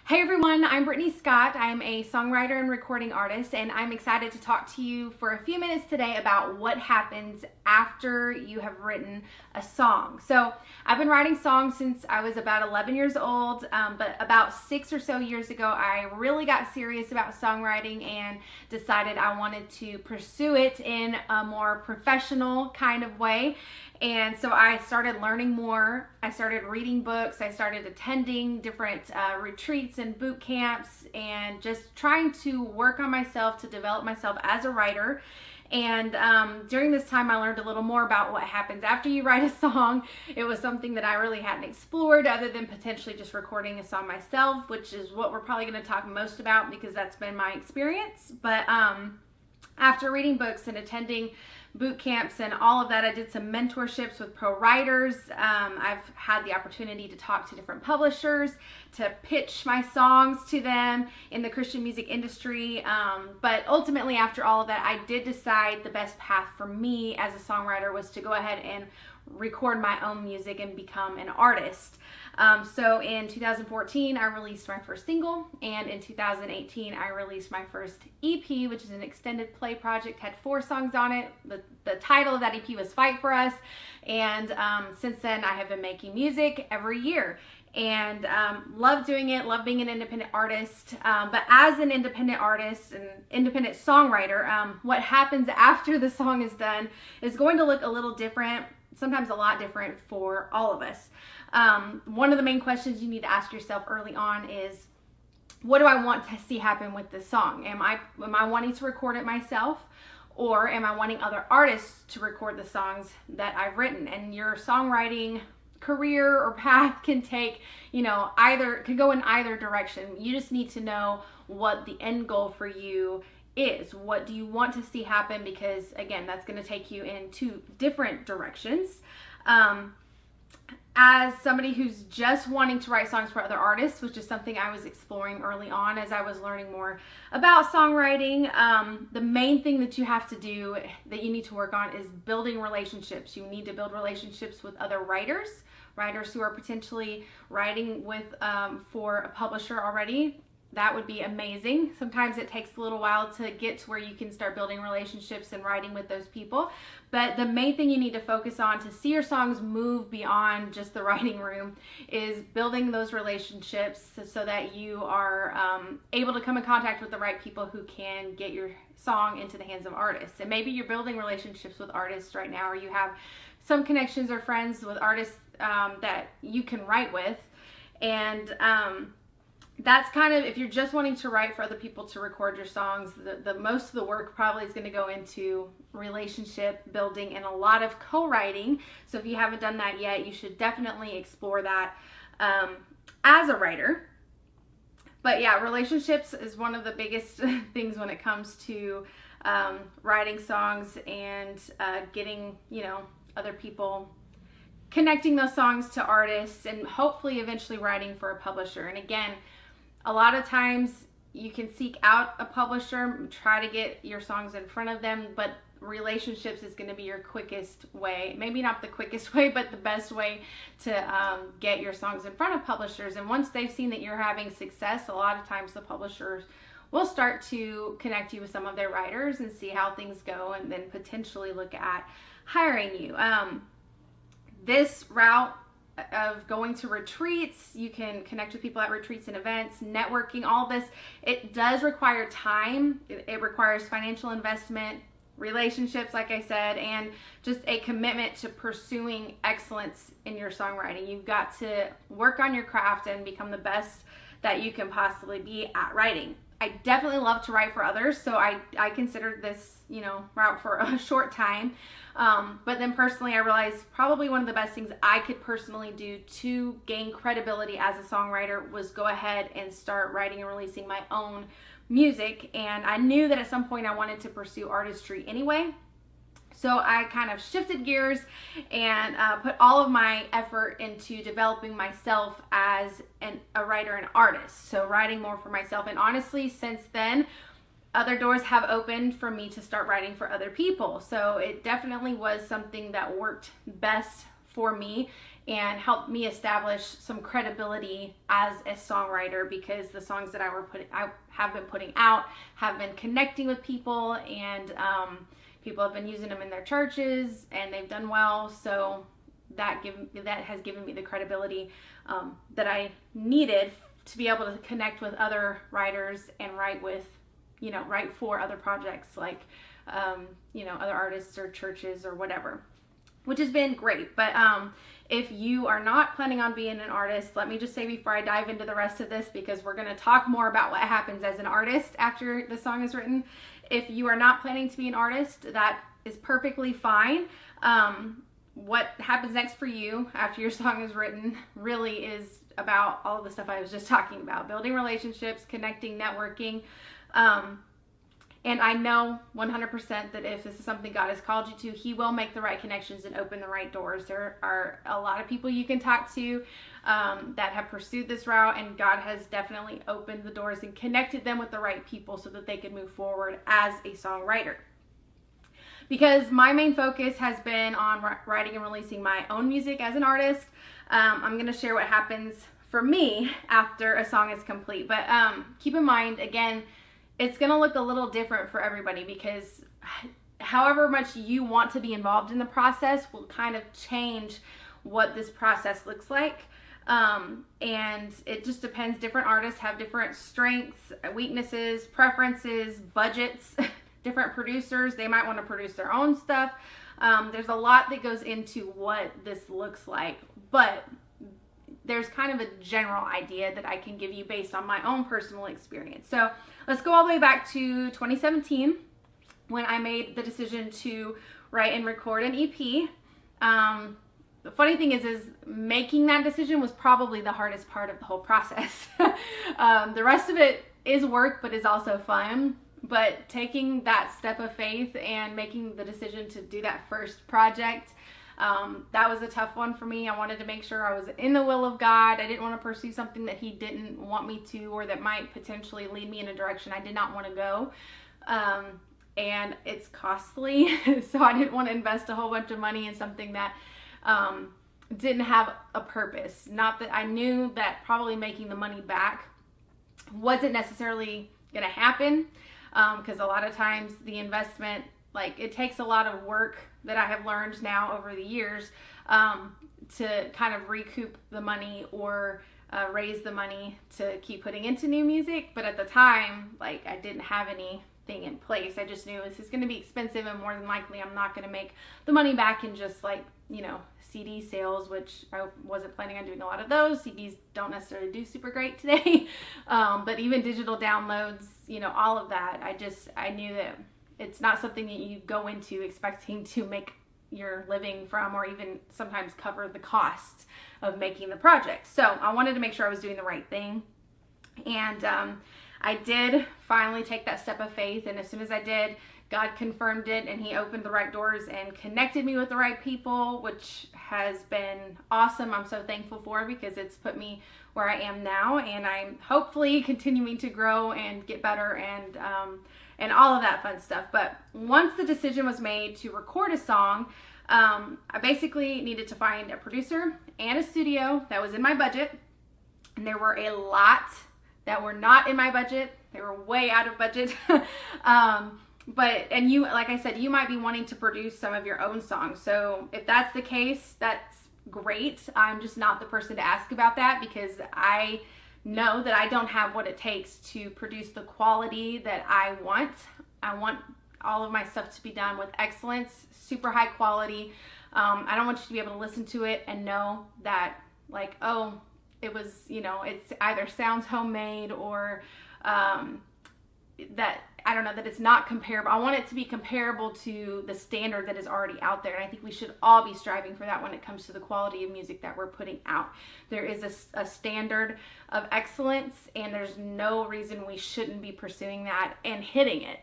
Hey everyone, I'm Brittani Scott. I'm a songwriter and recording artist, and I'm excited to talk to you for a few minutes today about what happens after you have written a song. So I've been writing songs since I was about 11 years old, but about 6 or so years ago, I really got serious about songwriting and decided I wanted to pursue it in a more professional kind of way. And so I started learning more. I started reading books. I started attending different retreats and boot camps and just trying to work on myself to develop myself as a writer. And during this time, I learned a little more about what happens after you write a song. It was something that I really hadn't explored other than potentially just recording a song myself, which is what we're probably going to talk most about because that's been my experience. But after reading books and attending boot camps and all of that, I did some mentorships with pro writers. I've had the opportunity to talk to different publishers, to pitch my songs to them in the Christian music industry. But ultimately, after all of that, I did decide the best path for me as a songwriter was to go ahead and record my own music and become an artist. So in 2014, I released my first single, and in 2018, I released my first EP, which is an extended play project, had 4 songs on it. The title of that EP was Fight For Us, and since then, I have been making music every year. And love doing it, love being an independent artist. But as an independent artist and independent songwriter, what happens after the song is done is going to look a little different, sometimes a lot different for all of us. One of the main questions you need to ask yourself early on is, what do I want to see happen with this song? Am I wanting to record it myself, or am I wanting other artists to record the songs that I've written? And your songwriting career or path can take, can go in either direction. You just need to know what the end goal for you is. What do you want to see happen? Because again, that's going to take you in 2 different directions. As somebody who's just wanting to write songs for other artists, which is something I was exploring early on as I was learning more about songwriting, the main thing that you have to do, that you need to work on, is building relationships. You need to build relationships with other writers who are potentially writing with for a publisher already. That would be amazing. Sometimes it takes a little while to get to where you can start building relationships and writing with those people. But the main thing you need to focus on to see your songs move beyond just the writing room is building those relationships so that you are able to come in contact with the right people who can get your song into the hands of artists. And maybe you're building relationships with artists right now, or you have some connections or friends with artists that you can write with. And that's kind of, if you're just wanting to write for other people to record your songs, the most of the work probably is going to go into relationship building and a lot of co-writing. So if you haven't done that yet, you should definitely explore that as a writer. But yeah, relationships is one of the biggest things when it comes to writing songs and getting, other people, connecting those songs to artists, and hopefully eventually writing for a publisher. And again, a lot of times you can seek out a publisher, try to get your songs in front of them, but relationships is going to be your quickest way. Maybe not the quickest way, but the best way to get your songs in front of publishers. And once they've seen that you're having success, a lot of times the publishers will start to connect you with some of their writers and see how things go, and then potentially look at hiring you. This route of going to retreats, you can connect with people at retreats and events, networking, all this, it does require time. It requires financial investment, relationships, like I said, and just a commitment to pursuing excellence in your songwriting. You've got to work on your craft and become the best that you can possibly be at writing. I definitely love to write for others, so I considered this, route for a short time. But then personally, I realized probably one of the best things I could personally do to gain credibility as a songwriter was go ahead and start writing and releasing my own music. And I knew that at some point I wanted to pursue artistry anyway. So I kind of shifted gears and put all of my effort into developing myself as a writer and artist. So writing more for myself. And honestly, since then, other doors have opened for me to start writing for other people. So it definitely was something that worked best for me and helped me establish some credibility as a songwriter, because the songs that I have been putting out have been connecting with people, and people have been using them in their churches and they've done well. So that has given me the credibility that I needed to be able to connect with other writers and write for other projects, like other artists or churches or whatever, which has been great. But if you are not planning on being an artist, let me just say before I dive into the rest of this, because we're going to talk more about what happens as an artist after the song is written. If you are not planning to be an artist, that is perfectly fine. What happens next for you after your song is written really is about all of the stuff I was just talking about: building relationships, connecting, networking. And I know 100% that if this is something God has called you to, He will make the right connections and open the right doors. There are a lot of people you can talk to that have pursued this route, and God has definitely opened the doors and connected them with the right people so that they can move forward as a songwriter. Because my main focus has been on writing and releasing my own music as an artist, I'm going to share what happens for me after a song is complete. But keep in mind, again, it's going to look a little different for everybody, because however much you want to be involved in the process will kind of change what this process looks like. And it just depends. Different artists have different strengths, weaknesses, preferences, budgets, different producers. They might want to produce their own stuff. There's a lot that goes into what this looks like, but there's kind of a general idea that I can give you based on my own personal experience. So let's go all the way back to 2017 when I made the decision to write and record an EP. The funny thing is making that decision was probably the hardest part of the whole process. The rest of it is work, but is also fun. But taking that step of faith and making the decision to do that first project, that was a tough one for me. I wanted to make sure I was in the will of God. I didn't want to pursue something that He didn't want me to, or that might potentially lead me in a direction I did not want to go. And it's costly, so I didn't want to invest a whole bunch of money in something that didn't have a purpose. Not that I knew that probably making the money back wasn't necessarily going to happen, because a lot of times the investment, it takes a lot of work that I have learned now over the years to kind of recoup the money or raise the money to keep putting into new music. But at the time, I didn't have anything in place. I just knew this is going to be expensive, and more than likely I'm not going to make the money back in just CD sales, which I wasn't planning on doing a lot of those. CDs don't necessarily do super great today. But even digital downloads, all of that, I knew that it's not something that you go into expecting to make your living from, or even sometimes cover the cost of making the project. So I wanted to make sure I was doing the right thing. And I did finally take that step of faith. And as soon as I did, God confirmed it, and He opened the right doors and connected me with the right people, which has been awesome. I'm so thankful for, because it's put me where I am now, and I'm hopefully continuing to grow and get better and all of that fun stuff. But once the decision was made to record a song, I basically needed to find a producer and a studio that was in my budget. And there were a lot that were not in my budget. They were way out of budget. And you, like I said, you might be wanting to produce some of your own songs. So if that's the case, that's great. I'm just not the person to ask about that, because I know that I don't have what it takes to produce the quality that I want. I want all of my stuff to be done with excellence, super high quality. I don't want you to be able to listen to it and know that it was, it's either sounds homemade or that, I don't know, that it's not comparable. I want it to be comparable to the standard that is already out there. And I think we should all be striving for that when it comes to the quality of music that we're putting out. There is a standard of excellence, and there's no reason we shouldn't be pursuing that and hitting it.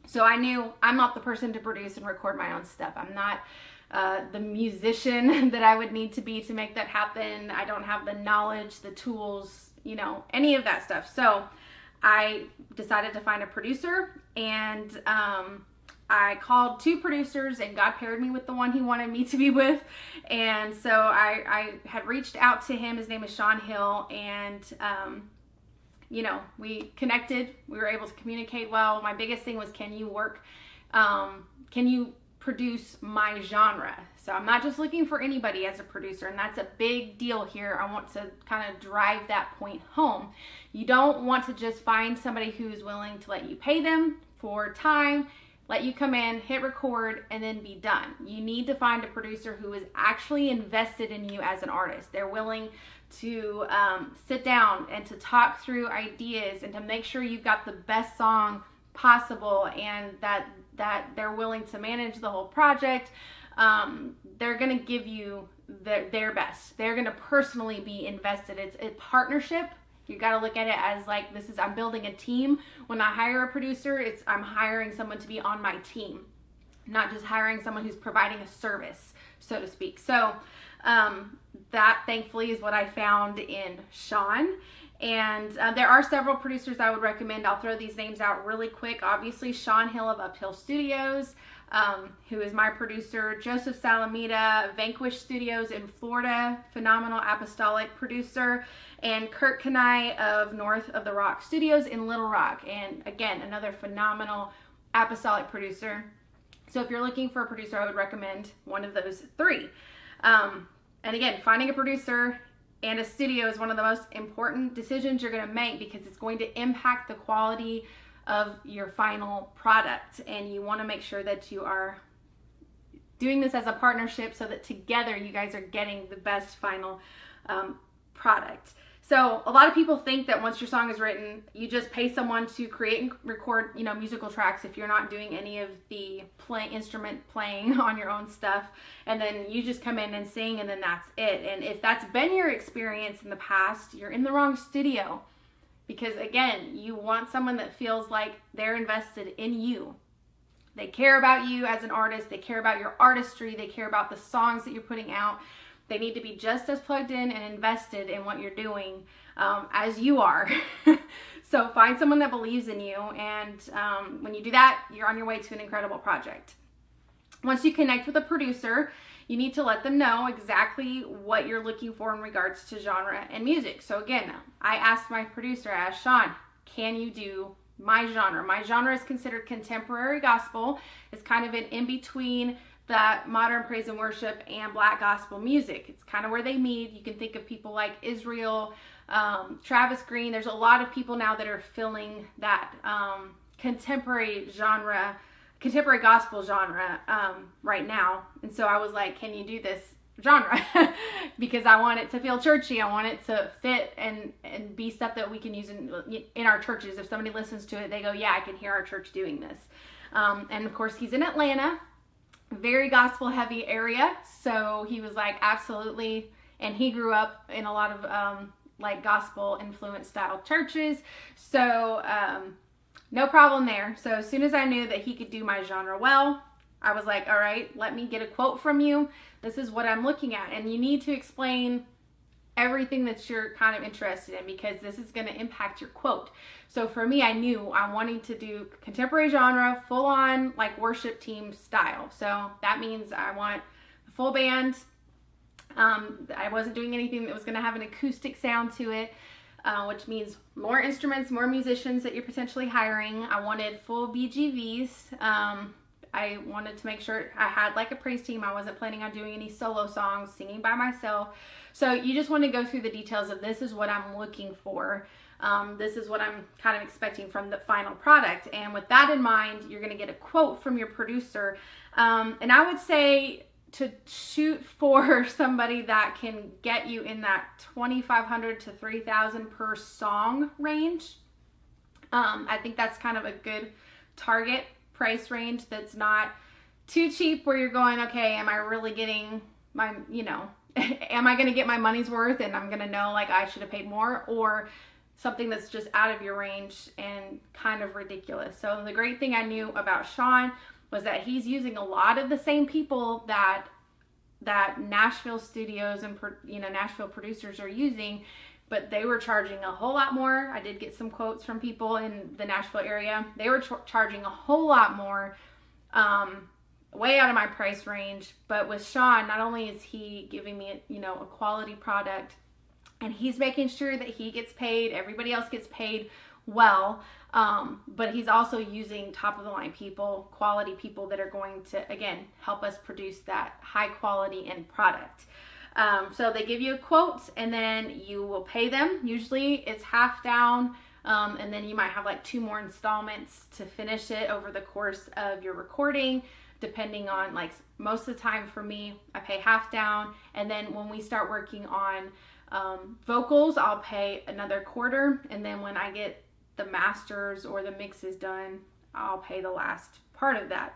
So I knew I'm not the person to produce and record my own stuff. I'm not the musician that I would need to be to make that happen. I don't have the knowledge, the tools, any of that stuff. So I decided to find a producer, and I called 2 producers, and God paired me with the one he wanted me to be with. And so I had reached out to him. His name is Sean Hill. And, you know, we connected. We were able to communicate well. My biggest thing was, can you produce my genre? So I'm not just looking for anybody as a producer, and that's a big deal here. I want to kind of drive that point home. You don't want to just find somebody who's willing to let you pay them for time, let you come in, hit record, and then be done. You need to find a producer who is actually invested in you as an artist. They're willing to sit down and to talk through ideas and to make sure you've got the best song possible, and that they're willing to manage the whole project. They're going to give you their best. They're going to personally be invested. It's a partnership. You got to look at it as like, I'm building a team. When I hire a producer, I'm hiring someone to be on my team, not just hiring someone who's providing a service, so to speak. So that thankfully is what I found in Sean. And there are several producers I would recommend. I'll throw these names out really quick. Obviously, Sean Hill of Uphill Studios, who is my producer. Joseph Salamita, Vanquish Studios in Florida, phenomenal apostolic producer. And Kurt Kanai of North of the Rock Studios in Little Rock. And again, another phenomenal apostolic producer. So if you're looking for a producer, I would recommend one of those 3. And again, finding a producer and a studio is one of the most important decisions you're going to make, because it's going to impact the quality of your final product. And you want to make sure that you are doing this as a partnership so that together you guys are getting the best final product. So a lot of people think that once your song is written, you just pay someone to create and record, you know, musical tracks if you're not doing any of the instrument playing on your own stuff, and then you just come in and sing, and then that's it. And if that's been your experience in the past, you're in the wrong studio, because again, you want someone that feels like they're invested in you. They care about you as an artist. They care about your artistry. They care about the songs that you're putting out. They need to be just as plugged in and invested in what you're doing as you are. So find someone that believes in you, and when you do that, you're on your way to an incredible project. Once you connect with a producer, you need to let them know exactly what you're looking for in regards to genre and music. So again, I asked my producer, I asked Sean, can you do my genre? My genre is considered contemporary gospel. It's kind of an in-between that modern praise and worship and black gospel music. It's kind of where they meet. You can think of people like Israel, Travis Green. There's a lot of people now that are filling that contemporary gospel genre right now. And so I was like, can you do this genre? Because I want it to feel churchy. I want it to fit and be stuff that we can use in our churches. If somebody listens to it, they go, yeah, I can hear our church doing this. And of course, he's in Atlanta. Very gospel heavy area, so he was like, absolutely. And he grew up in a lot of like gospel influenced style churches, so no problem there. So as soon as I knew that he could do my genre well, I was like, all right, let me get a quote from you. This is what I'm looking at. And you need to explain everything that you're kind of interested in, because this is going to impact your quote. So for me, I knew I wanted to do contemporary genre, full on like worship team style. So that means I want a full band. I wasn't doing anything that was going to have an acoustic sound to it, which means more instruments, more musicians that you're potentially hiring. I wanted full BGVs. I wanted to make sure I had like a praise team. I wasn't planning on doing any solo songs, singing by myself. So you just want to go through the details of, this is what I'm looking for. This is what I'm kind of expecting from the final product. And with that in mind, you're going to get a quote from your producer. And I would say to shoot for somebody that can get you in that $2,500 to $3,000 per song range. I think that's kind of a good target price range that's not too cheap, where you're going, okay, am I really getting my, am I going to get my money's worth and I'm going to know like I should have paid more, or something that's just out of your range and kind of ridiculous. So the great thing I knew about Sean was that he's using a lot of the same people that Nashville studios and Nashville producers are using, but they were charging a whole lot more. I did get some quotes from people in the Nashville area. They were charging a whole lot more way out of my price range. But with Sean, not only is he giving me, a quality product, and he's making sure that he gets paid, everybody else gets paid well, but he's also using top of the line people, quality people that are going to, again, help us produce that high quality end product. So they give you a quote, and then you will pay them. Usually it's half down, and then you might have like 2 more installments to finish it over the course of your recording, depending on, like, most of the time for me, I pay half down, and then when we start working on vocals, I'll pay another quarter, and then when I get the masters or the mixes done, I'll pay the last part of that.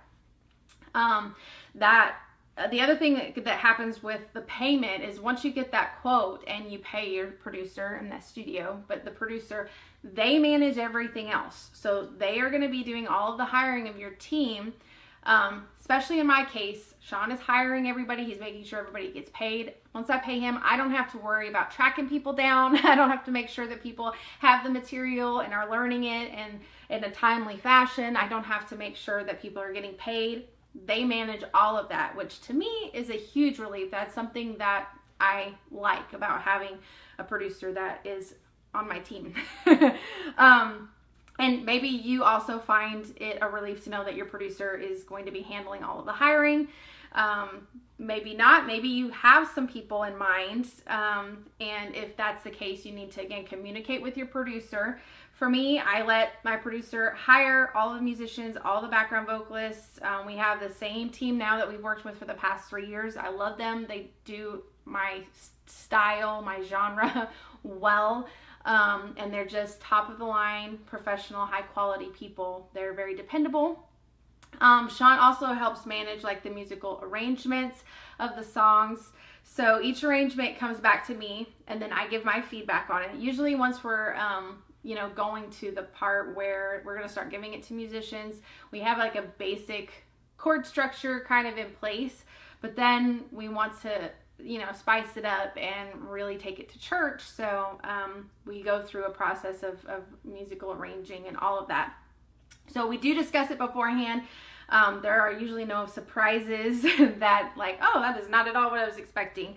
The other thing that happens with the payment is once you get that quote and you pay your producer in that studio, but the producer, they manage everything else. So they are going to be doing all of the hiring of your team. Especially in my case, Sean is hiring everybody. He's making sure everybody gets paid. Once I pay him, I don't have to worry about tracking people down. I don't have to make sure that people have the material and are learning it and in a timely fashion. I don't have to make sure that people are getting paid. They manage all of that, which to me is a huge relief. That's something that I like about having a producer that is on my team. And maybe you also find it a relief to know that your producer is going to be handling all of the hiring. Maybe not. Maybe you have some people in mind. And if that's the case, you need to, again, communicate with your producer. For me, I let my producer hire all the musicians, all the background vocalists. We have the same team now that we've worked with for the past 3 years. I love them. They do my style, my genre well. And they're just top of the line, professional, high quality people. They're very dependable. Sean also helps manage like the musical arrangements of the songs. So each arrangement comes back to me, and then I give my feedback on it. Usually once we're, going to the part where we're going to start giving it to musicians, we have like a basic chord structure kind of in place, but then we want to spice it up and really take it to church. So we go through a process of musical arranging and all of that. So we do discuss it beforehand. There are usually no surprises that like, oh, that is not at all what I was expecting.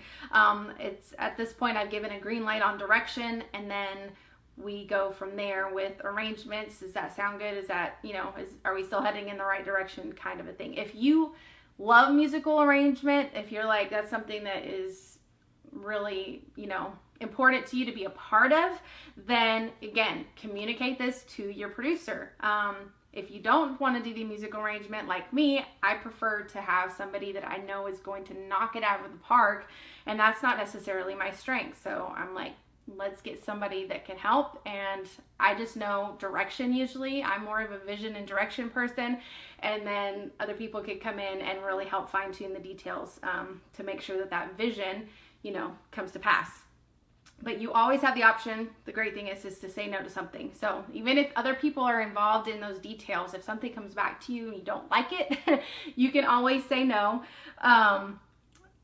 It's at this point I've given a green light on direction, and then we go from there with arrangements. Does that sound good? Is that, are we still heading in the right direction, kind of a thing. If you love musical arrangement, if you're like, that's something that is really, important to you to be a part of, then again, communicate this to your producer. If you don't want to do the musical arrangement like me, I prefer to have somebody that I know is going to knock it out of the park, and that's not necessarily my strength. So I'm like, let's get somebody that can help, and I just know direction usually. I'm more of a vision and direction person, and then other people could come in and really help fine-tune the details to make sure that that vision, comes to pass. But you always have the option. The great thing is to say no to something. So even if other people are involved in those details, if something comes back to you and you don't like it, you can always say no.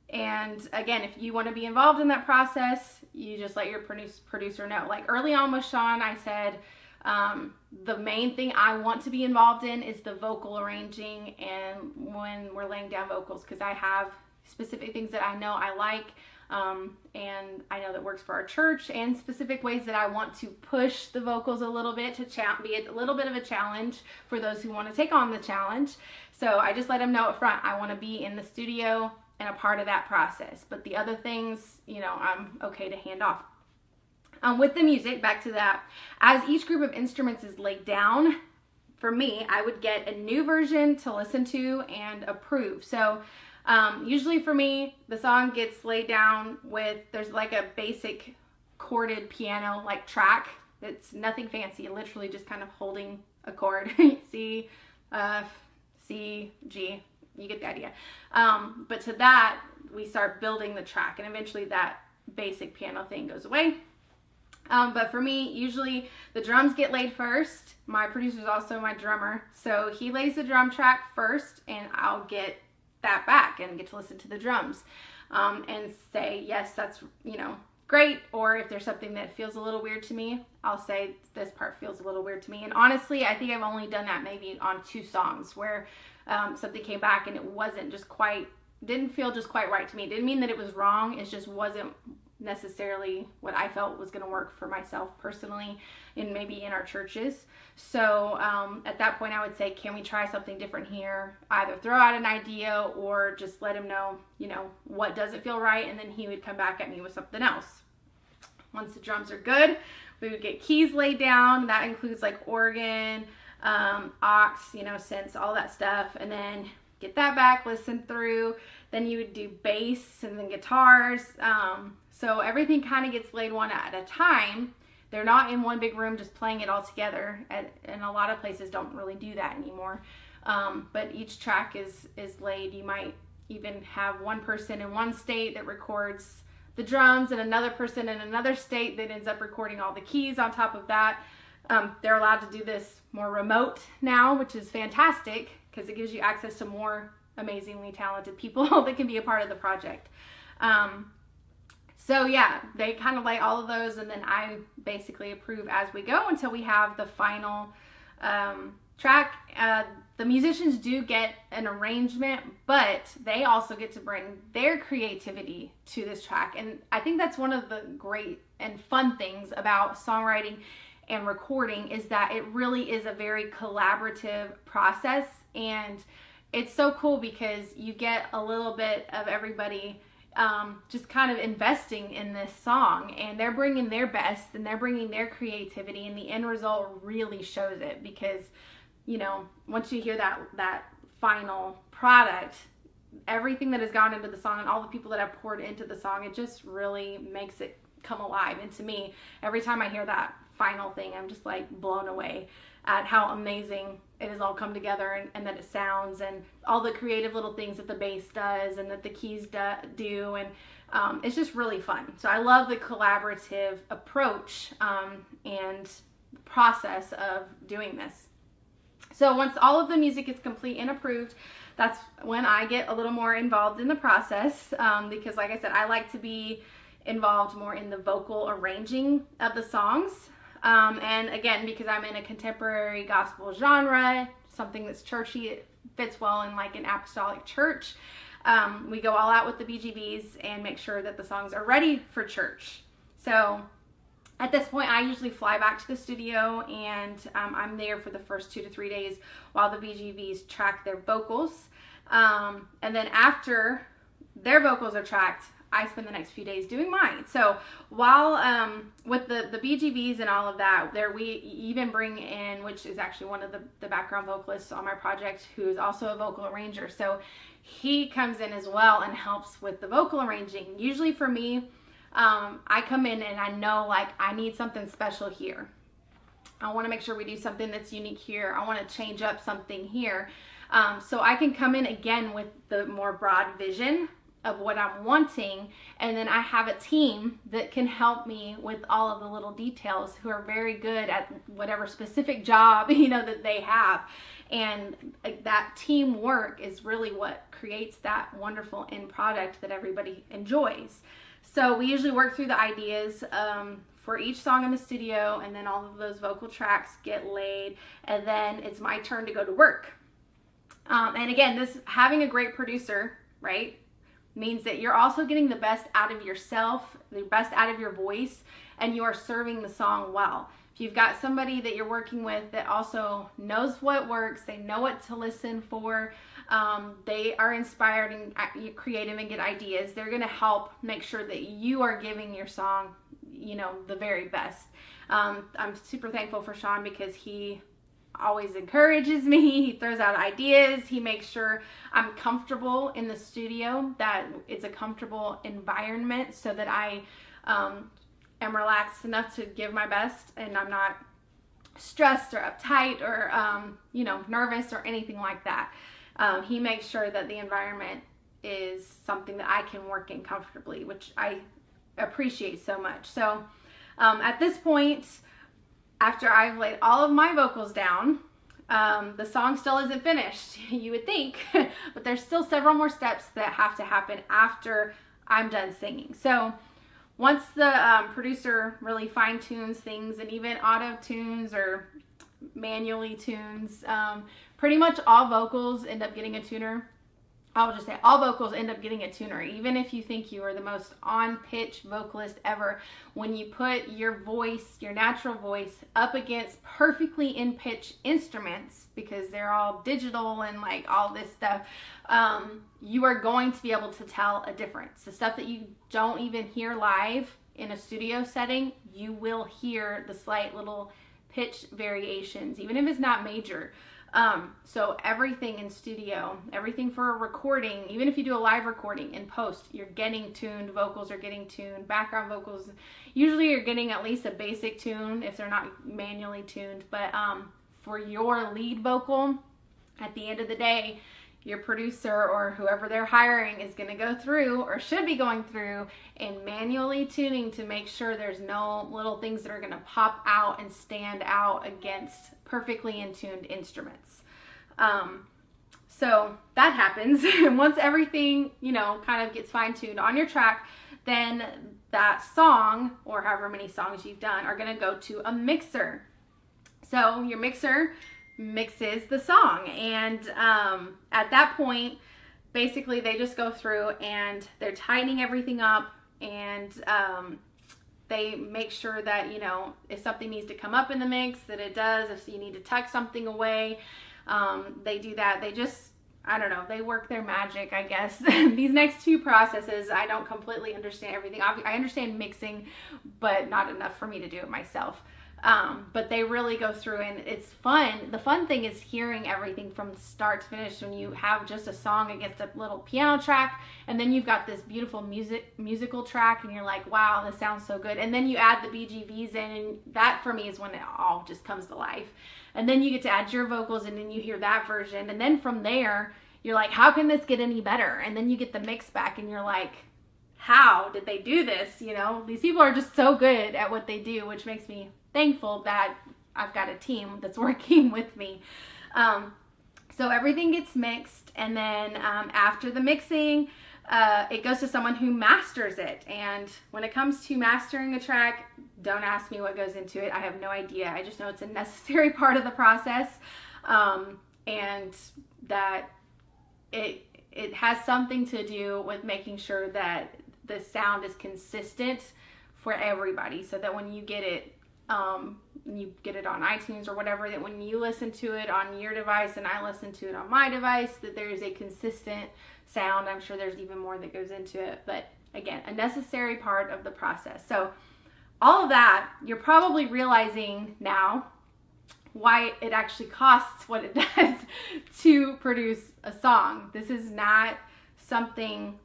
And again, if you want to be involved in that process, you just let your producer know. Like early on with Sean, I said, the main thing I want to be involved in is the vocal arranging and when we're laying down vocals, because I have specific things that I know I like, and I know that works for our church, and specific ways that I want to push the vocals a little bit to be a little bit of a challenge for those who want to take on the challenge. So I just let them know up front, I want to be in the studio and a part of that process. But the other things, I'm okay to hand off. With the music, back to that, as each group of instruments is laid down, for me, I would get a new version to listen to and approve. So usually for me, the song gets laid down with, there's like a basic chorded piano like track. It's nothing fancy, literally just kind of holding a chord. C, F, C, G. You get the idea. But to that, we start building the track, and eventually that basic piano thing goes away. But for me, usually the drums get laid first. My producer's also my drummer, so he lays the drum track first, and I'll get that back and get to listen to the drums and say, yes, that's, great. Or if there's something that feels a little weird to me, I'll say this part feels a little weird to me. And honestly, I think I've only done that maybe on 2 songs where something came back and it wasn't just quite, didn't feel just quite right to me. It didn't mean that it was wrong. It just wasn't necessarily what I felt was going to work for myself personally and maybe in our churches. So at that point I would say, can we try something different here? Either throw out an idea or just let him know, you know, what doesn't feel right, and then he would come back at me with something else. Once the drums are good, we would get keys laid down. That includes like organ, aux, you know, synths, all that stuff, and then get that back, listen through. Then you would do bass and then guitars. So everything kind of gets laid one at a time. They're not in one big room just playing it all together, and a lot of places don't really do that anymore. But each track is laid. You might even have one person in one state that records the drums and another person in another state that ends up recording all the keys on top of that. They're allowed to do this more remote now, which is fantastic because it gives you access to more amazingly talented people that can be a part of the project. So yeah, they kind of lay all of those, and then I basically approve as we go until we have the final track. The musicians do get an arrangement, but they also get to bring their creativity to this track. And I think that's one of the great and fun things about songwriting and recording, is that it really is a very collaborative process. And it's so cool because you get a little bit of everybody just kind of investing in this song, and they're bringing their best and they're bringing their creativity, and the end result really shows it. Because, you know, once you hear that final product, everything that has gone into the song and all the people that have poured into the song, it just really makes it come alive. And to me, every time I hear that final thing, I'm just like blown away at how amazing it has all come together, and that it sounds, and all the creative little things that the bass does and that the keys do, and it's just really fun. So I love the collaborative approach and process of doing this. So once all of the music is complete and approved, that's when I get a little more involved in the process, because like I said, I like to be involved more in the vocal arranging of the songs. And again, because I'm in a contemporary gospel genre, something that's churchy, it fits well in like an apostolic church. We go all out with the BGVs and make sure that the songs are ready for church. So at this point, I usually fly back to the studio, and I'm there for the first 2 to 3 days while the BGVs track their vocals. And then after their vocals are tracked, I spend the next few days doing mine. So while with the BGVs and all of that, we even bring in, which is actually one of the background vocalists on my project, who is also a vocal arranger. So he comes in as well and helps with the vocal arranging. Usually for me, I come in and I know, like, I need something special here. I want to make sure we do something that's unique here. I want to change up something here. So I can come in again with the more broad vision of what I'm wanting, and then I have a team that can help me with all of the little details, who are very good at whatever specific job, you know, that they have. And that teamwork is really what creates that wonderful end product that everybody enjoys. So we usually work through the ideas for each song in the studio, and then all of those vocal tracks get laid, and then it's my turn to go to work. And again, this having a great producer, right, means that you're also getting the best out of yourself, the best out of your voice, and you are serving the song well. If you've got somebody that you're working with that also knows what works, they know what to listen for, they are inspired and creative and get ideas, they're going to help make sure that you are giving your song, you know, the very best. I'm super thankful for Sean, because he always encourages me. He throws out ideas. He makes sure I'm comfortable in the studio, that it's a comfortable environment, so that I am relaxed enough to give my best, and I'm not stressed or uptight or you know, nervous or anything like that. He makes sure that the environment is something that I can work in comfortably, which I appreciate so much. So at this point, after I've laid all of my vocals down, the song still isn't finished, you would think, but there's still several more steps that have to happen after I'm done singing. So once the producer really fine tunes things and even auto tunes or manually tunes, pretty much all vocals end up getting a tuner. I'll just say all vocals end up getting a tuner. Even if you think you are the most on-pitch vocalist ever, when you put your voice, your natural voice, up against perfectly in-pitch instruments, because they're all digital and like all this stuff, you are going to be able to tell a difference. The stuff that you don't even hear live in a studio setting, you will hear the slight little pitch variations, even if it's not major. So everything in studio, everything for a recording, even if you do a live recording in post, you're getting tuned, vocals are getting tuned, background vocals, usually you're getting at least a basic tune if they're not manually tuned, but for your lead vocal, at the end of the day, your producer or whoever they're hiring is going to go through, or should be going through, and manually tuning to make sure there's no little things that are going to pop out and stand out against perfectly in tuned instruments. So that happens. And once everything, kind of gets fine tuned on your track, then that song, or however many songs you've done, are going to go to a mixer. So your mixer mixes the song, and at that point, basically they just go through and they're tightening everything up, and they make sure that, if something needs to come up in the mix, that it does. If you need to tuck something away, they do that. They just, I don't know, they work their magic, I guess. These next two processes, I don't completely understand everything. I understand mixing, but not enough for me to do it myself. But they really go through, and it's fun. The fun thing is hearing everything from start to finish when you have just a song against a little piano track, and then you've got this beautiful musical track, and you're like, wow, this sounds so good. And then you add the BGVs in, and that for me is when it all just comes to life. And then you get to add your vocals, and then you hear that version. And then from there, you're like, how can this get any better? And then you get the mix back, and you're like, how did they do this? These people are just so good at what they do, which makes me thankful that I've got a team that's working with me. So everything gets mixed, and then after the mixing, it goes to someone who masters it. And when it comes to mastering a track, don't ask me what goes into it. I have no idea. I just know it's a necessary part of the process, and that it has something to do with making sure that the sound is consistent for everybody, so that when you get it on iTunes or whatever, that when you listen to it on your device and I listen to it on my device, that there is a consistent sound. I'm sure there's even more that goes into it, but again, a necessary part of the process. So all of that, you're probably realizing now why it actually costs what it does to produce a song. This is not something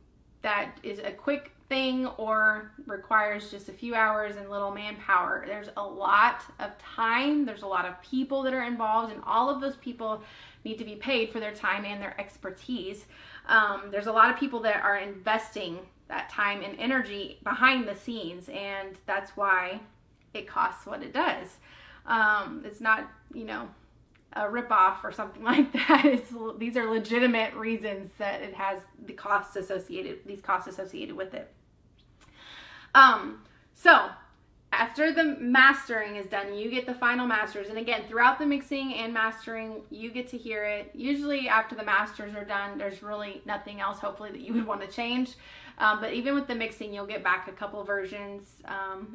that is a quick thing or requires just a few hours and little manpower. There's a lot of time, there's a lot of people that are involved, and all of those people need to be paid for their time and their expertise. There's a lot of people that are investing that time and energy behind the scenes, and that's why it costs what it does. It's not, a ripoff or something like that. These are legitimate reasons that it has these costs associated with it. So after the mastering is done, you get the final masters. And again, throughout the mixing and mastering, you get to hear it. Usually after the masters are done, there's really nothing else, hopefully, that you would want to change. But even with the mixing, you'll get back a couple versions.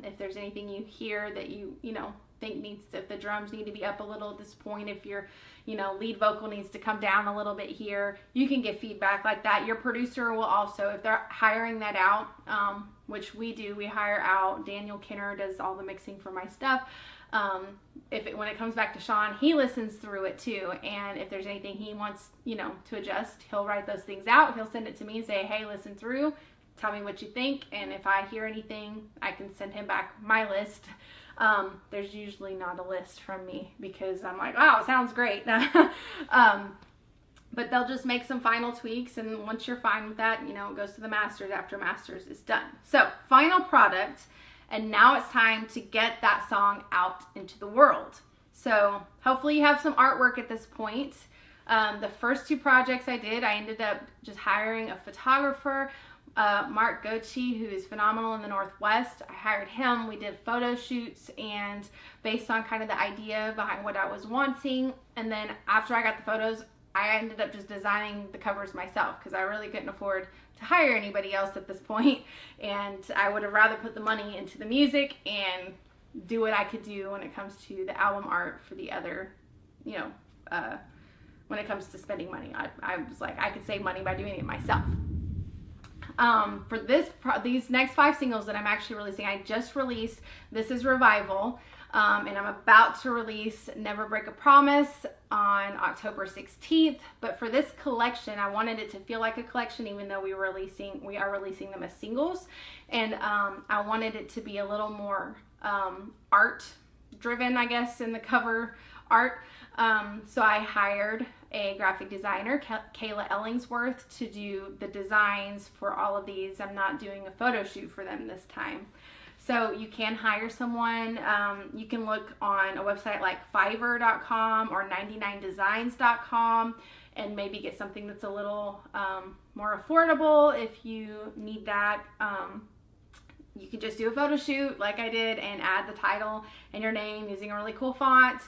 If there's anything you hear that you think if the drums need to be up a little at this point, if your lead vocal needs to come down a little bit here, you can get feedback like that. Your producer will also, if they're hiring that out, which we do, we hire out. Daniel Kinner does all the mixing for my stuff. When it comes back to Sean, he listens through it too, and if there's anything he wants to adjust, he'll write those things out. He'll send it to me and say, hey, listen through, tell me what you think, and if I hear anything, I can send him back my list. There's usually not a list from me because I'm like, wow, it sounds great. But they'll just make some final tweaks, and once you're fine with that, it goes to the masters after masters is done. So final product, and now it's time to get that song out into the world. So hopefully you have some artwork at this point. The first two projects I did, I ended up just hiring a photographer. Mark Gochi, who is phenomenal in the Northwest. I hired him. We did photo shoots, and based on kind of the idea behind what I was wanting. And then after I got the photos, I ended up just designing the covers myself because I really couldn't afford to hire anybody else at this point. And I would have rather put the money into the music and do what I could do when it comes to the album art for the other, you know, when it comes to spending money. I was like, I could save money by doing it myself. For these next 5 singles that I'm actually releasing, I just released This Is Revival, and I'm about to release Never Break a Promise on October 16th. But for this collection, I wanted it to feel like a collection, even though we are releasing them as singles. And I wanted it to be a little more art driven, I guess, in the cover art. So I hired a graphic designer, Kayla Ellingsworth, to do the designs for all of these. I'm not doing a photo shoot for them this time. So you can hire someone. You can look on a website like Fiverr.com or 99designs.com and maybe get something that's a little more affordable if you need that. You can just do a photo shoot like I did and add the title and your name using a really cool font.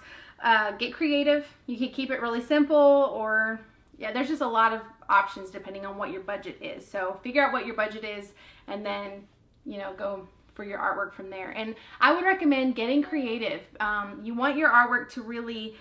Get creative. You can keep it really simple, or yeah, there's just a lot of options depending on what your budget is. So figure out what your budget is and then, you know, go for your artwork from there. And I would recommend getting creative. You want your artwork to really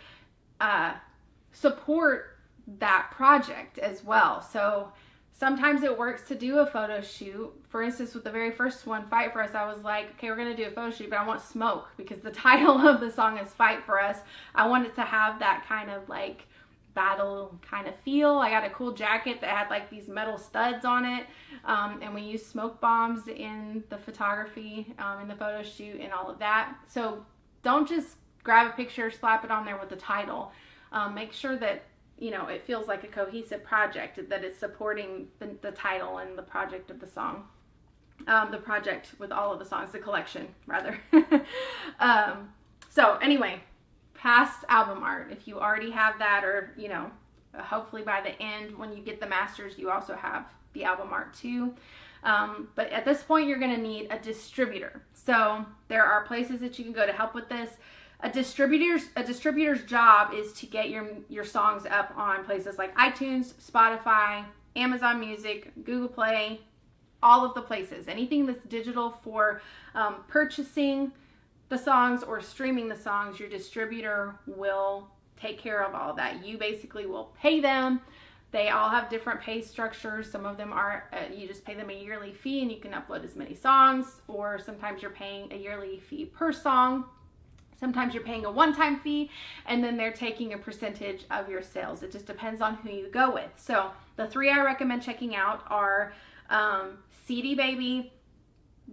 support that project as well. So sometimes it works to do a photo shoot. For instance, with the very first one, Fight For Us, I was like, okay, we're going to do a photo shoot, but I want smoke because the title of the song is Fight For Us. I want it to have that kind of like battle kind of feel. I got a cool jacket that had like these metal studs on it, and we used smoke bombs in the photography, in the photo shoot and all of that. So don't just grab a picture, slap it on there with the title. Make sure that, you know, it feels like a cohesive project, that it's supporting the title and the project of the song. The project with all of the songs, the collection rather. So anyway, past album art, if you already have that, or, you know, hopefully by the end when you get the masters, you also have the album art too. But at this point, you're going to need a distributor. So there are places that you can go to help with this. A distributor's job is to get your songs up on places like iTunes, Spotify, Amazon Music, Google Play, all of the places. Anything that's digital for purchasing the songs or streaming the songs, your distributor will take care of all of that. You basically will pay them. They all have different pay structures. Some of them are, you just pay them a yearly fee and you can upload as many songs, or sometimes you're paying a yearly fee per song. Sometimes you're paying a one-time fee and then they're taking a percentage of your sales. It just depends on who you go with. So the 3 I recommend checking out are CD Baby,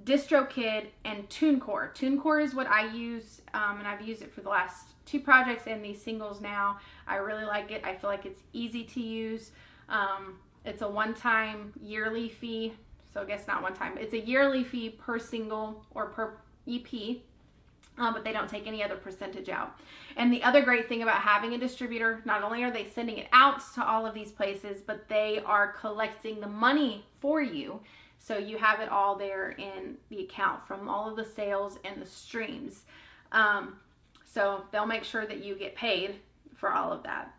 DistroKid, and TuneCore. TuneCore is what I use, and I've used it for the last 2 projects and these singles now. I really like it. I feel like it's easy to use. It's a one-time yearly fee. So I guess not one time. It's a yearly fee per single or per EP. But they don't take any other percentage out. And the other great thing about having a distributor, not only are they sending it out to all of these places, but they are collecting the money for you. So you have it all there in the account from all of the sales and the streams. So they'll make sure that you get paid for all of that.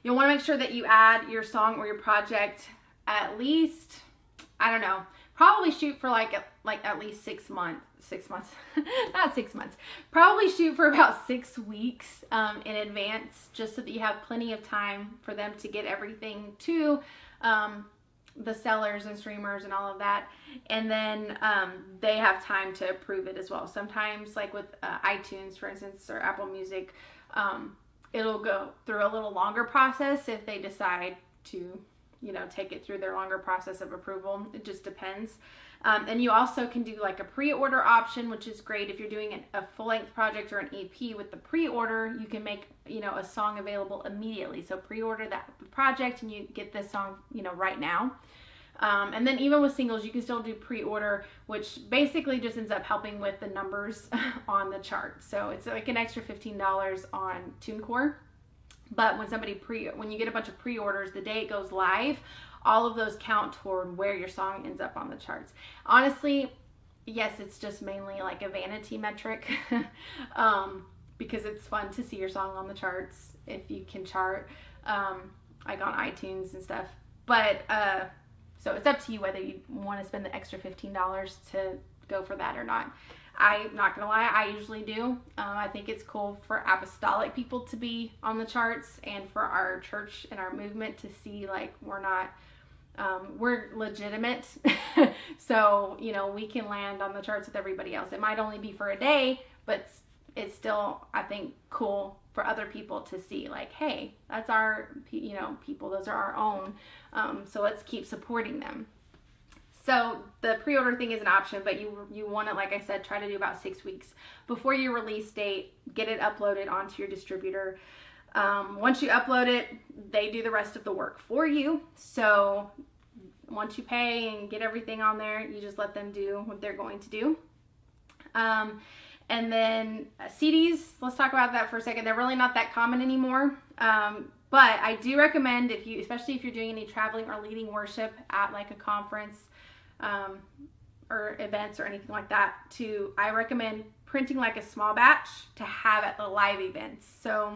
You'll want to make sure that you add your song or your project at least, I don't know, probably shoot for like at least 6 months. 6 months, not 6 months. Probably shoot for about 6 weeks in advance, just so that you have plenty of time for them to get everything to the sellers and streamers and all of that. And then they have time to approve it as well. Sometimes, like with iTunes, for instance, or Apple Music, it'll go through a little longer process if they decide to, you know, take it through their longer process of approval. It just depends. And you also can do like a pre-order option, which is great if you're doing a full-length project or an EP. With the pre-order, you can make, you know, a song available immediately. So pre-order that project and you get this song, you know, right now. And then even with singles, you can still do pre-order, which basically just ends up helping with the numbers on the chart. So it's like an extra $15 on TuneCore. But when you get a bunch of pre-orders, the day it goes live, all of those count toward where your song ends up on the charts. Honestly, yes, it's just mainly like a vanity metric because it's fun to see your song on the charts if you can chart, like on iTunes and stuff. But so it's up to you whether you want to spend the extra $15 to go for that or not. I'm not gonna lie, I usually do. I think it's cool for apostolic people to be on the charts, and for our church and our movement to see like we're not, we're legitimate. So, you know, we can land on the charts with everybody else. It might only be for a day, but it's still, I think, cool for other people to see like, hey, that's our, you know, people, those are our own. So let's keep supporting them. So the pre-order thing is an option, but you want to, like I said, try to do about 6 weeks before your release date. Get it uploaded onto your distributor. Once you upload it, they do the rest of the work for you. So once you pay and get everything on there, you just let them do what they're going to do. And then CDs, let's talk about that for a second. They're really not that common anymore. But I do recommend, if you, especially if you're doing any traveling or leading worship at like a conference, or events or anything like that, I recommend printing like a small batch to have at the live events. So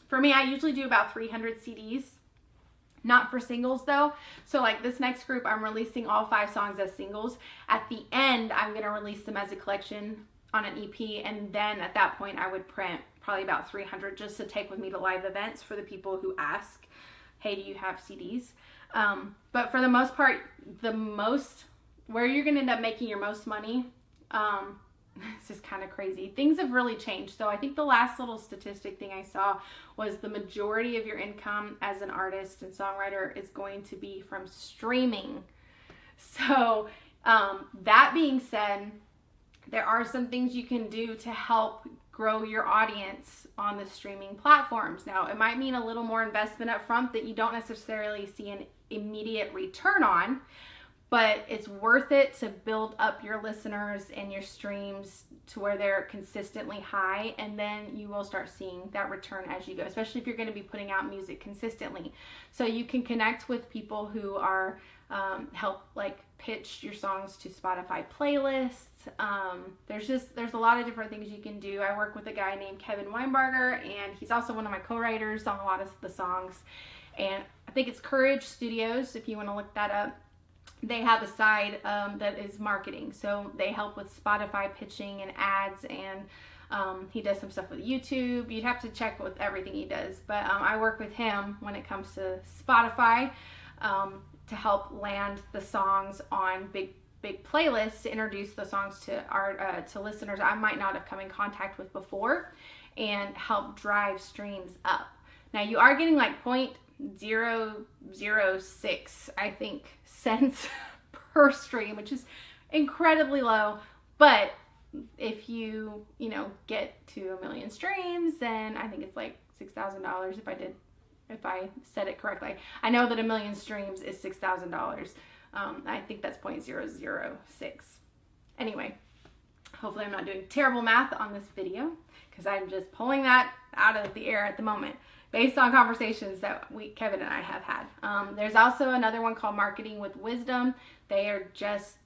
for me, I usually do about 300 CDs, not for singles though. So like this next group, I'm releasing all 5 songs as singles. At the end, I'm going to release them as a collection on an EP. And then at that point, I would print probably about 300 just to take with me to live events for the people who ask, hey, do you have CDs? But for the most part, where you're going to end up making your most money, this is kind of crazy. Things have really changed. So I think the last little statistic thing I saw was the majority of your income as an artist and songwriter is going to be from streaming. So that being said, there are some things you can do to help grow your audience on the streaming platforms. Now, it might mean a little more investment up front that you don't necessarily see an immediate return on, but it's worth it to build up your listeners and your streams to where they're consistently high, and then you will start seeing that return as you go, especially if you're going to be putting out music consistently. So you can connect with people who are help like pitch your songs to Spotify playlists. There's a lot of different things you can do. I work with a guy named Kevin Weinberger, and he's also one of my co-writers on a lot of the songs. And I think it's Courage Studios, if you want to look that up. They have a side that is marketing. So they help with Spotify pitching and ads, and he does some stuff with YouTube. You'd have to check with everything he does. But I work with him when it comes to Spotify to help land the songs on big playlists, to introduce the songs to our to listeners I might not have come in contact with before, and help drive streams up. Now you are getting like 0.006, I think, cents per stream, which is incredibly low. But if you get to 1 million streams, then I think it's like $6,000 if I said it correctly. I know that 1 million streams is $6,000. I think that's 0.006. Anyway, hopefully I'm not doing terrible math on this video, because I'm just pulling that out of the air at the moment based on conversations that Kevin and I have had. There's also another one called Marketing with Wisdom. They are just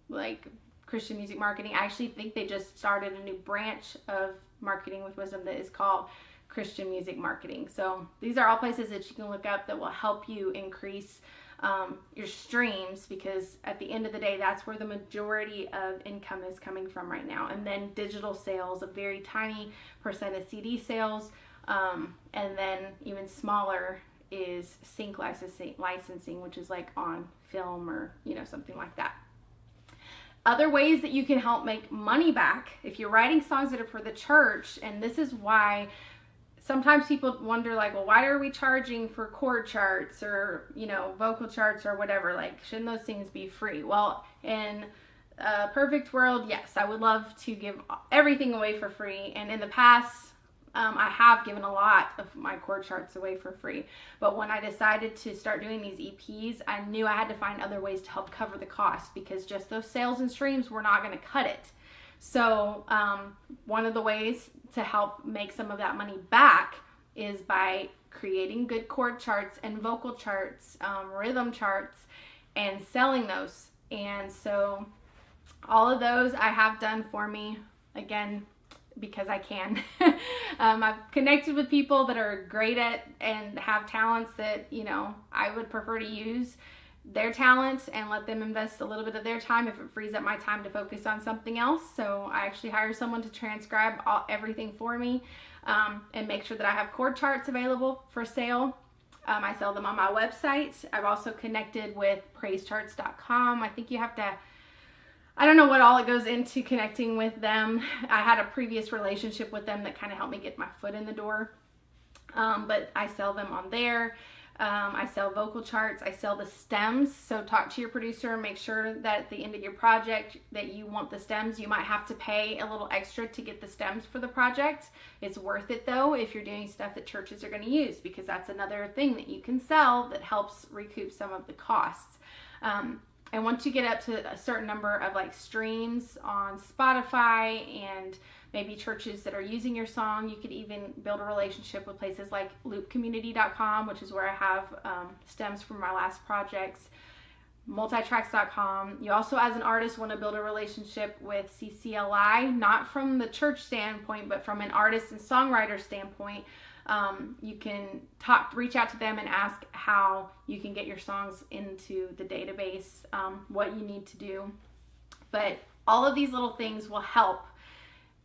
like Christian music marketing. I actually think they just started a new branch of Marketing with Wisdom that is called Christian music marketing. So these are all places that you can look up that will help you increase your streams, because at the end of the day, that's where the majority of income is coming from right now. And then digital sales, a very tiny percent of CD sales. And then even smaller is sync licensing, which is like on film or, something like that. Other ways that you can help make money back, if you're writing songs that are for the church, and this is why sometimes people wonder, like, well, why are we charging for chord charts or, vocal charts or whatever? Like, shouldn't those things be free? Well, in a perfect world, yes, I would love to give everything away for free. And in the past, I have given a lot of my chord charts away for free. But when I decided to start doing these EPs, I knew I had to find other ways to help cover the cost, because just those sales and streams were not going to cut it. So one of the ways to help make some of that money back is by creating good chord charts and vocal charts, rhythm charts, and selling those. And so all of those I have done for me, again, because I can. I've connected with people that are great at and have talents that, you know, I would prefer to use their talents and let them invest a little bit of their time if it frees up my time to focus on something else. So I actually hire someone to transcribe everything for me, and make sure that I have chord charts available for sale. I sell them on my website. I've also connected with praisecharts.com. I think you have to, I don't know what all it goes into connecting with them. I had a previous relationship with them that kind of helped me get my foot in the door. But I sell them on there. I sell vocal charts. I sell the stems. So talk to your producer and make sure that at the end of your project that you want the stems. You might have to pay a little extra to get the stems for the project. It's worth it though if you're doing stuff that churches are going to use, because that's another thing that you can sell that helps recoup some of the costs. And once you get up to a certain number of like streams on Spotify and maybe churches that are using your song, you could even build a relationship with places like loopcommunity.com, which is where I have stems from my last projects, multitracks.com. You also, as an artist, want to build a relationship with CCLI, not from the church standpoint, but from an artist and songwriter standpoint. You can reach out to them and ask how you can get your songs into the database, what you need to do. But all of these little things will help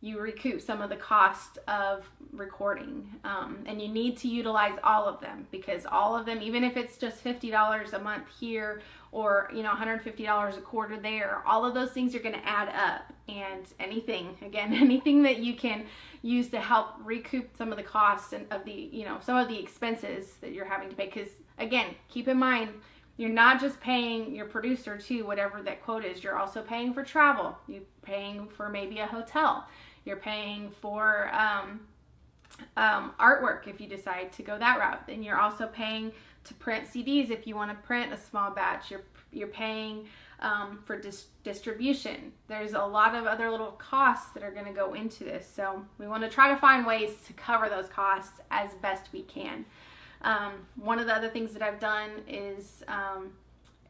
you recoup some of the cost of recording. And you need to utilize all of them, because all of them, even if it's just $50 a month here or, you know, $150 a quarter there, all of those things are going to add up. And anything that you can use to help recoup some of the costs and of the, you know, some of the expenses that you're having to pay. Because again, keep in mind, you're not just paying your producer too, whatever that quote is. You're also paying for travel. You're paying for maybe a hotel. You're paying for artwork if you decide to go that route. Then you're also paying to print CDs if you want to print a small batch. You're paying for distribution. There's a lot of other little costs that are going to go into this. So we want to try to find ways to cover those costs as best we can. One of the other things that I've done is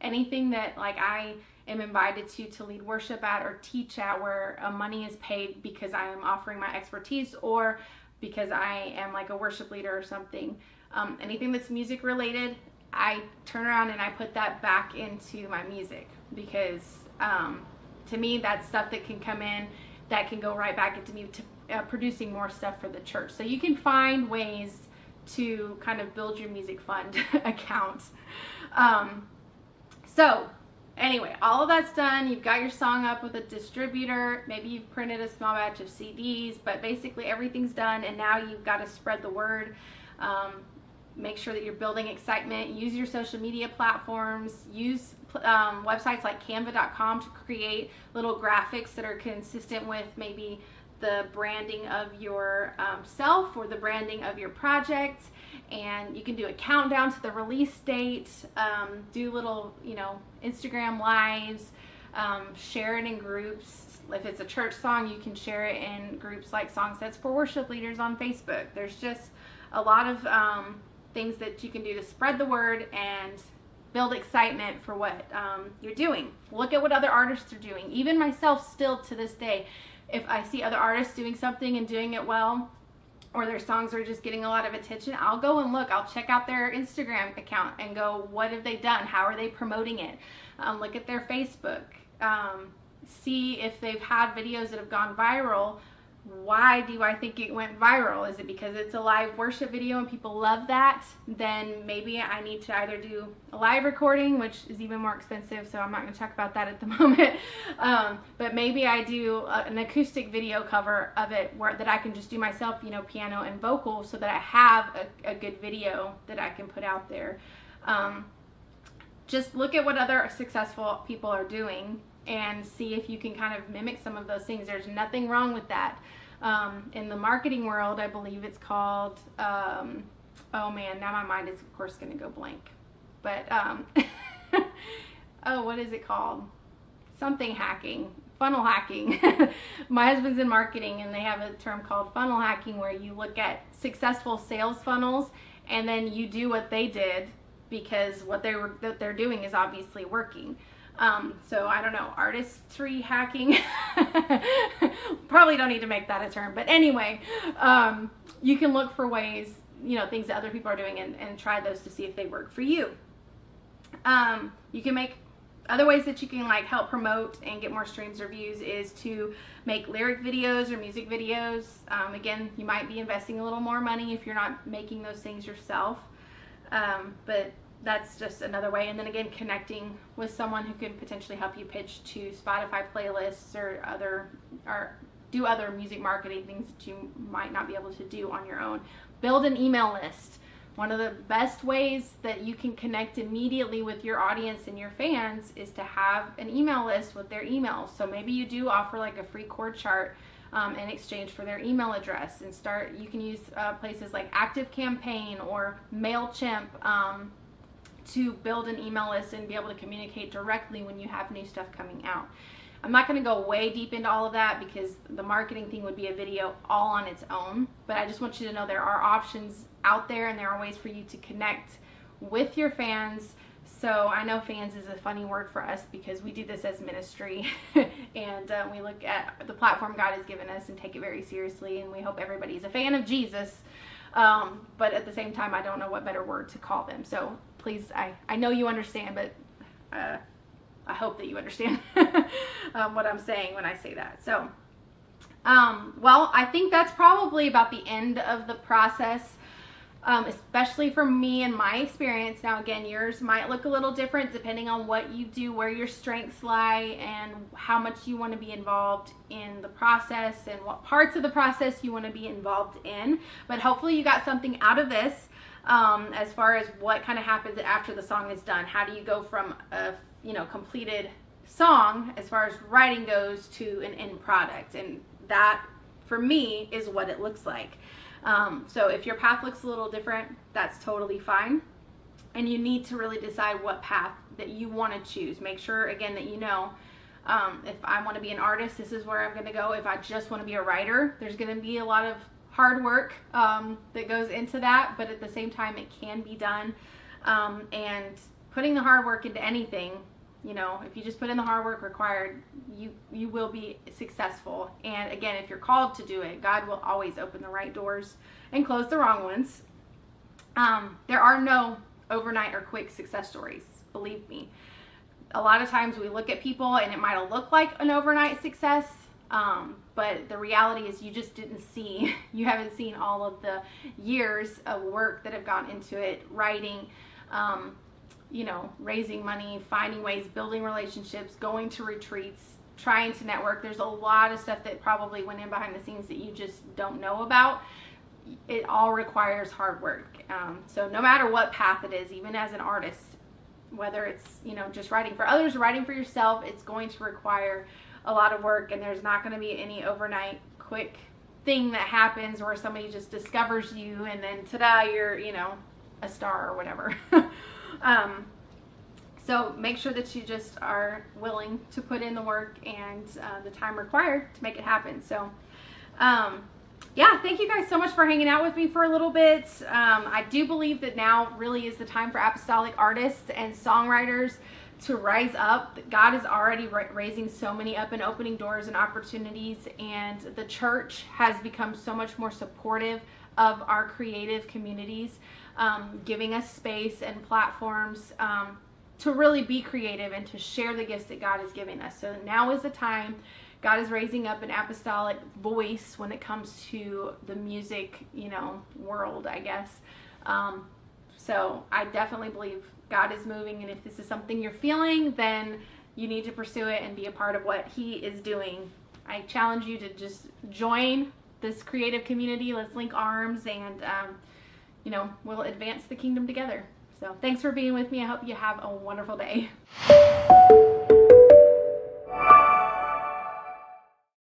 anything that like I am invited to lead worship at or teach at, where money is paid because I am offering my expertise or because I am like a worship leader or something. Anything that's music related, I turn around and I put that back into my music, because to me that's stuff that can come in that can go right back into me to producing more stuff for the church. So you can find ways to kind of build your music fund account. So anyway, all of that's done. You've got your song up with a distributor. Maybe you've printed a small batch of CDs, but basically everything's done, and now you've got to spread the word. Make sure that you're building excitement. Use your social media platforms. Use websites like canva.com to create little graphics that are consistent with maybe the branding of your self or the branding of your project. And you can do a countdown to the release date, do little, you know, Instagram lives, share it in groups. If it's a church song, you can share it in groups like Song Sets for Worship Leaders on Facebook. There's just a lot of things that you can do to spread the word and build excitement for what you're doing. Look at what other artists are doing. Even myself, still to this day, if I see other artists doing something and doing it well, or their songs are just getting a lot of attention, I'll go and look. I'll check out their Instagram account and go, what have they done? How are they promoting it? Look at their Facebook. See if they've had videos that have gone viral. Why do I think it went viral? Is it because it's a live worship video and people love that? Then maybe I need to either do a live recording, which is even more expensive, so I'm not going to talk about that at the moment. But maybe I do an acoustic video cover of it that I can just do myself, you know, piano and vocal, so that I have a good video that I can put out there. Just look at what other successful people are doing and see if you can kind of mimic some of those things. There's nothing wrong with that. In the marketing world, I believe it's called, oh man, now my mind is of course going to go blank. But, oh, what is it called? Something hacking. funnel hacking. My husband's in marketing, and they have a term called funnel hacking, where you look at successful sales funnels and then you do what they did because what they're doing is obviously working. So I don't know, artistry hacking. Probably don't need to make that a term, but anyway, you can look for ways, things that other people are doing and try those to see if they work for you. You can make other ways that you can help promote and get more streams or views is to make lyric videos or music videos. Again, you might be investing a little more money if you're not making those things yourself, but that's just another way. And then again, connecting with someone who could potentially help you pitch to Spotify playlists or do other music marketing things that you might not be able to do on your own. Build an email list. One of the best ways that you can connect immediately with your audience and your fans is to have an email list with their emails. So maybe you do offer a free chord chart in exchange for their email address, and you can use places like ActiveCampaign or MailChimp to build an email list and be able to communicate directly when you have new stuff coming out. I'm not going to go way deep into all of that because the marketing thing would be a video all on its own, but I just want you to know there are options out there and there are ways for you to connect with your fans. So I know fans is a funny word for us because we do this as ministry and we look at the platform God has given us and take it very seriously, and we hope everybody's a fan of Jesus, but at the same time I don't know what better word to call them. So please, I know you understand, but I hope that you understand what I'm saying when I say that. So, well, I think that's probably about the end of the process, especially for me and my experience. Now, again, yours might look a little different depending on what you do, where your strengths lie, and how much you want to be involved in the process and what parts of the process you want to be involved in. But hopefully you got something out of this as far as what kind of happens after the song is done. How do you go from a completed song as far as writing goes to an end product? And that for me is what it looks like. So if your path looks a little different, that's totally fine, and you need to really decide what path that you want to choose. Make sure again that if I want to be an artist, this is where I'm going to go. If I just want to be a writer, there's going to be a lot of hard work that goes into that, but at the same time it can be done. And putting the hard work into anything, if you just put in the hard work required, you will be successful. And again, if you're called to do it, God will always open the right doors and close the wrong ones. There are no overnight or quick success stories, believe me. A lot of times we look at people and it might look like an overnight success, but the reality is you haven't seen all of the years of work that have gone into it, writing, raising money, finding ways, building relationships, going to retreats, trying to network. There's a lot of stuff that probably went in behind the scenes that you just don't know about. It all requires hard work. So no matter what path it is, even as an artist, whether it's, just writing for others or writing for yourself, it's going to require a lot of work, and there's not going to be any overnight quick thing that happens where somebody just discovers you and then ta-da, you're, a star or whatever. So make sure that you just are willing to put in the work and the time required to make it happen. So yeah, thank you guys so much for hanging out with me for a little bit. I do believe that now really is the time for apostolic artists and songwriters to rise up. God is already raising so many up and opening doors and opportunities, and the church has become so much more supportive of our creative communities, giving us space and platforms to really be creative and to share the gifts that God is giving us. So now is the time. God is raising up an apostolic voice when it comes to the music, world, I guess. So I definitely believe God is moving, and if this is something you're feeling, then you need to pursue it and be a part of what He is doing. I challenge you to just join this creative community. Let's link arms and, we'll advance the kingdom together. So thanks for being with me. I hope you have a wonderful day.